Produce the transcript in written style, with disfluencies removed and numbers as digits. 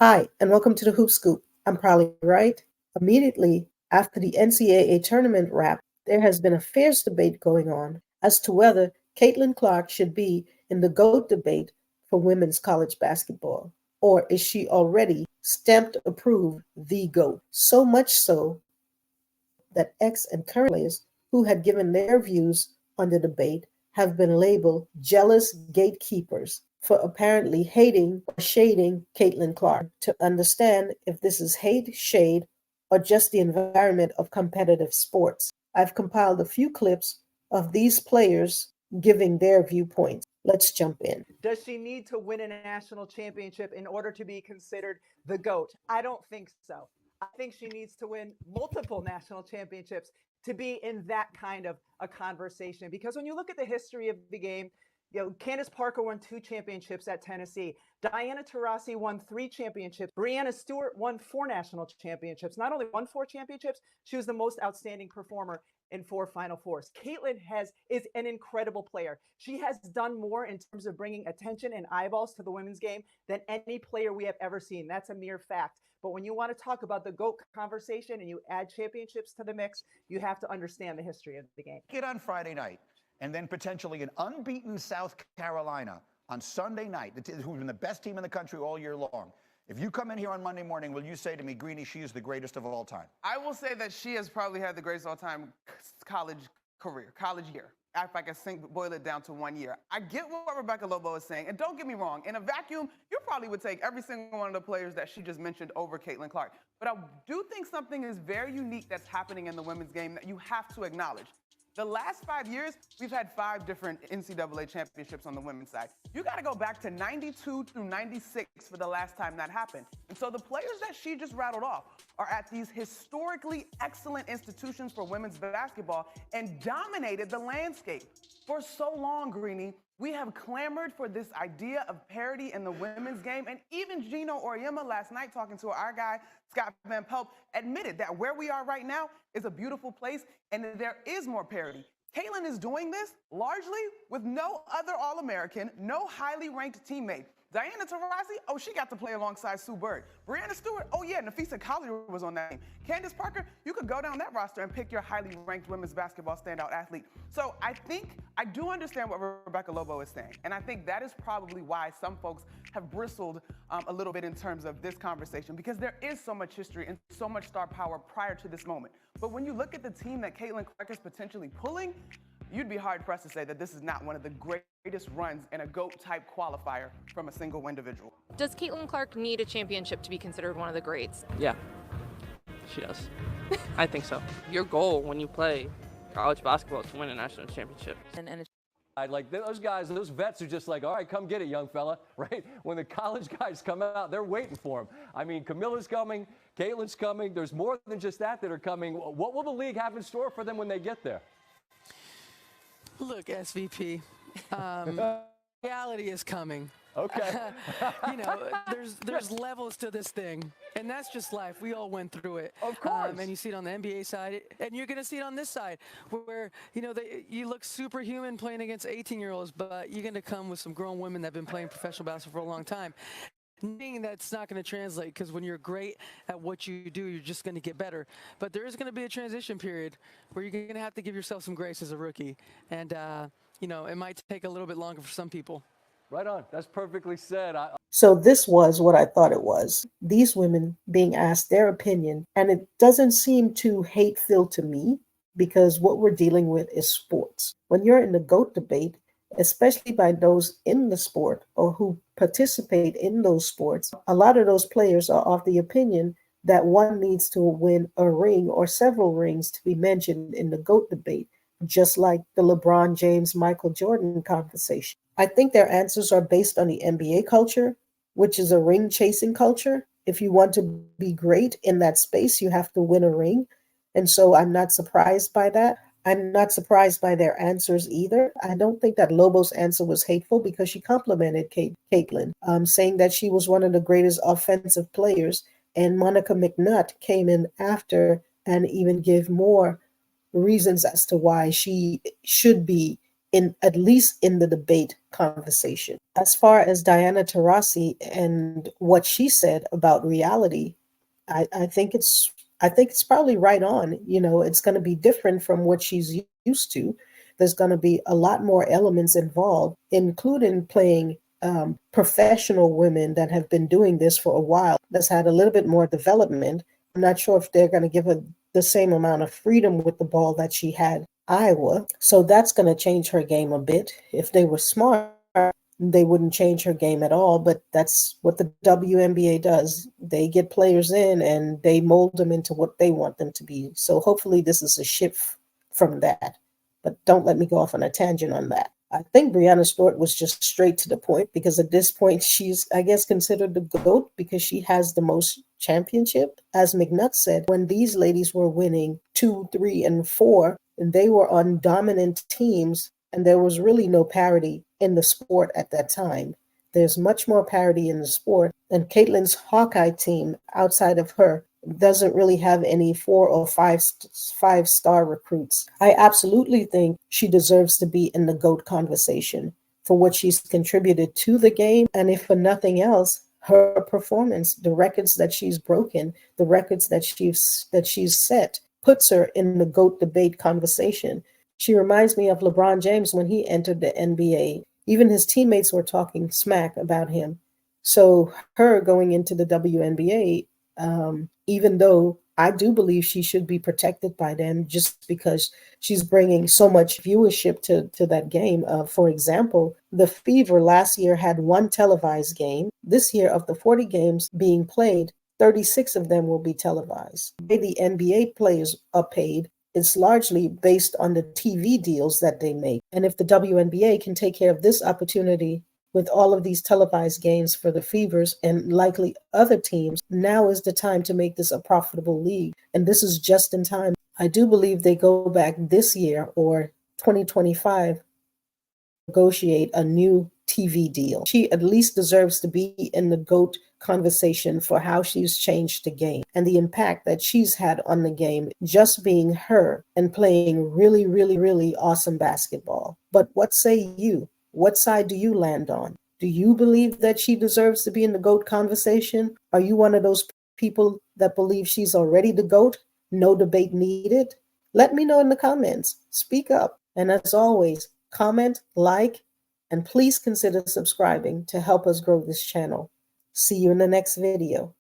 Hi, and welcome to the Hoop Scoop. I'm Probably Right. Immediately after the NCAA tournament wrapped, there has been a fierce debate going on as to whether Caitlin Clark should be in the GOAT debate for women's college basketball, or is she already stamped approved the GOAT? So much so that ex and current players who had given their views on the debate have been labeled jealous gatekeepers for apparently hating or shading Caitlin Clark. To understand if this is hate, shade, or just the environment of competitive sports, I've compiled a few clips of these players giving their viewpoints. Let's jump in. Does she need to win a national championship in order to be considered the GOAT? I don't think so. I think she needs to win multiple national championships to be in that kind of a conversation. Because when you look at the history of the game, Candace Parker won 2 championships at Tennessee. Diana Taurasi won 3 championships. Breanna Stewart won 4 national championships. Not only won 4 championships, she was the most outstanding performer in 4 Final Fours. Caitlin is an incredible player. She has done more in terms of bringing attention and eyeballs to the women's game than any player we have ever seen. That's a mere fact. But when you want to talk about the GOAT conversation and you add championships to the mix, you have to understand the history of the game. Get on Friday night, and then potentially an unbeaten South Carolina on Sunday night, who's been the best team in the country all year long. If you come in here on Monday morning, will you say to me, Greeny, she is the greatest of all time? I will say that she has probably had the greatest all-time college career, college year. If I can boil it down to 1 year. I get what Rebecca Lobo is saying, and don't get me wrong, in a vacuum, you probably would take every single one of the players that she just mentioned over Caitlin Clark. But I do think something is very unique that's happening in the women's game that you have to acknowledge. The last 5 years, we've had 5 different NCAA championships on the women's side. You got to go back to 92 through 96 for the last time that happened. And so the players that she just rattled off are at these historically excellent institutions for women's basketball and dominated the landscape. For so long, Greeny, we have clamored for this idea of parity in the women's game, and even Gino Auriemma last night, talking to our guy, Scott Van Pelt, admitted that where we are right now is a beautiful place and there is more parity. Caitlin is doing this largely with no other All-American, no highly ranked teammate. Diana Taurasi, oh, she got to play alongside Sue Bird. Breanna Stewart, oh yeah, Nafisa Collier was on that team. Candace Parker, you could go down that roster and pick your highly ranked women's basketball standout athlete. So I do understand what Rebecca Lobo is saying. And I think that is probably why some folks have bristled a little bit in terms of this conversation, because there is so much history and so much star power prior to this moment. But when you look at the team that Caitlin Clark is potentially pulling, you'd be hard-pressed to say that this is not one of the greatest runs in a GOAT-type qualifier from a single individual. Does Caitlin Clark need a championship to be considered one of the greats? Yeah, she does. I think so. Your goal when you play college basketball is to win a national championship. Like those guys, those vets are just like, all right, come get it, young fella, right? When the college guys come out, they're waiting for him. I mean, Camilla's coming, Caitlin's coming. There's more than just that are coming. What will the league have in store for them when they get there? Look, SVP, reality is coming. Okay. There's levels to this thing, and that's just life. We all went through it. Of course. And you see it on the NBA side, and you're going to see it on this side, where, you look superhuman playing against 18-year-olds, but you're going to come with some grown women that have been playing professional basketball for a long time. That's not going to translate, because when you're great at what you do, you're just going to get better. But there is going to be a transition period where you're going to have to give yourself some grace as a rookie. And, it might take a little bit longer for some people. Right on. That's perfectly said. So this was what I thought it was. These women being asked their opinion, and it doesn't seem too hate-filled to me, because what we're dealing with is sports. When you're in the GOAT debate, especially by those in the sport or who participate in those sports, a lot of those players are of the opinion that one needs to win a ring or several rings to be mentioned in the GOAT debate, just like the LeBron James, Michael Jordan conversation. I think their answers are based on the NBA culture, which is a ring-chasing culture. If you want to be great in that space, you have to win a ring. And so I'm not surprised by that. I'm not surprised by their answers either. I don't think that Lobo's answer was hateful, because she complimented Caitlin, saying that she was one of the greatest offensive players. And Monica McNutt came in after and even gave more reasons as to why she should be in at least in the debate conversation. As far as Diana Taurasi and what she said about reality, I think it's probably right on. You know, it's going to be different from what she's used to. There's going to be a lot more elements involved, including playing professional women that have been doing this for a while, that's had a little bit more development. I'm not sure if they're going to give her the same amount of freedom with the ball that she had Iowa. So that's going to change her game a bit. If they were smart, they wouldn't change her game at all, but that's what the WNBA does. They get players in and they mold them into what they want them to be. So hopefully this is a shift from that. But don't let me go off on a tangent on that. I think Brianna Stewart was just straight to the point, because at this point she's, I guess, considered the GOAT because she has the most championship. As McNutt said, when these ladies were winning 2, 3, and 4, and they were on dominant teams, and there was really no parity in the sport at that time. There's much more parity in the sport, and Caitlin's Hawkeye team, outside of her, doesn't really have any 4 or 5-star recruits. I absolutely think she deserves to be in the GOAT conversation for what she's contributed to the game, and if for nothing else, her performance, the records that she's broken, the records that she's set, puts her in the GOAT debate conversation. She reminds me of LeBron James when he entered the NBA. Even his teammates were talking smack about him. So her going into the WNBA, even though I do believe she should be protected by them just because she's bringing so much viewership to that game. For example, the Fever last year had 1 televised game. This year, of the 40 games being played, 36 of them will be televised. The NBA players are paid. It's largely based on the TV deals that they make. And if the WNBA can take care of this opportunity with all of these televised games for the Fevers and likely other teams, now is the time to make this a profitable league. And this is just in time. I do believe they go back this year or 2025, negotiate a new TV deal. She at least deserves to be in the GOAT conversation for how she's changed the game and the impact that she's had on the game, just being her and playing really, really, really awesome basketball. But what say you? What side do you land on? Do you believe that she deserves to be in the GOAT conversation? Are you one of those people that believe she's already the GOAT? No debate needed? Let me know in the comments. Speak up. And as always, comment, like, and please consider subscribing to help us grow this channel. See you in the next video.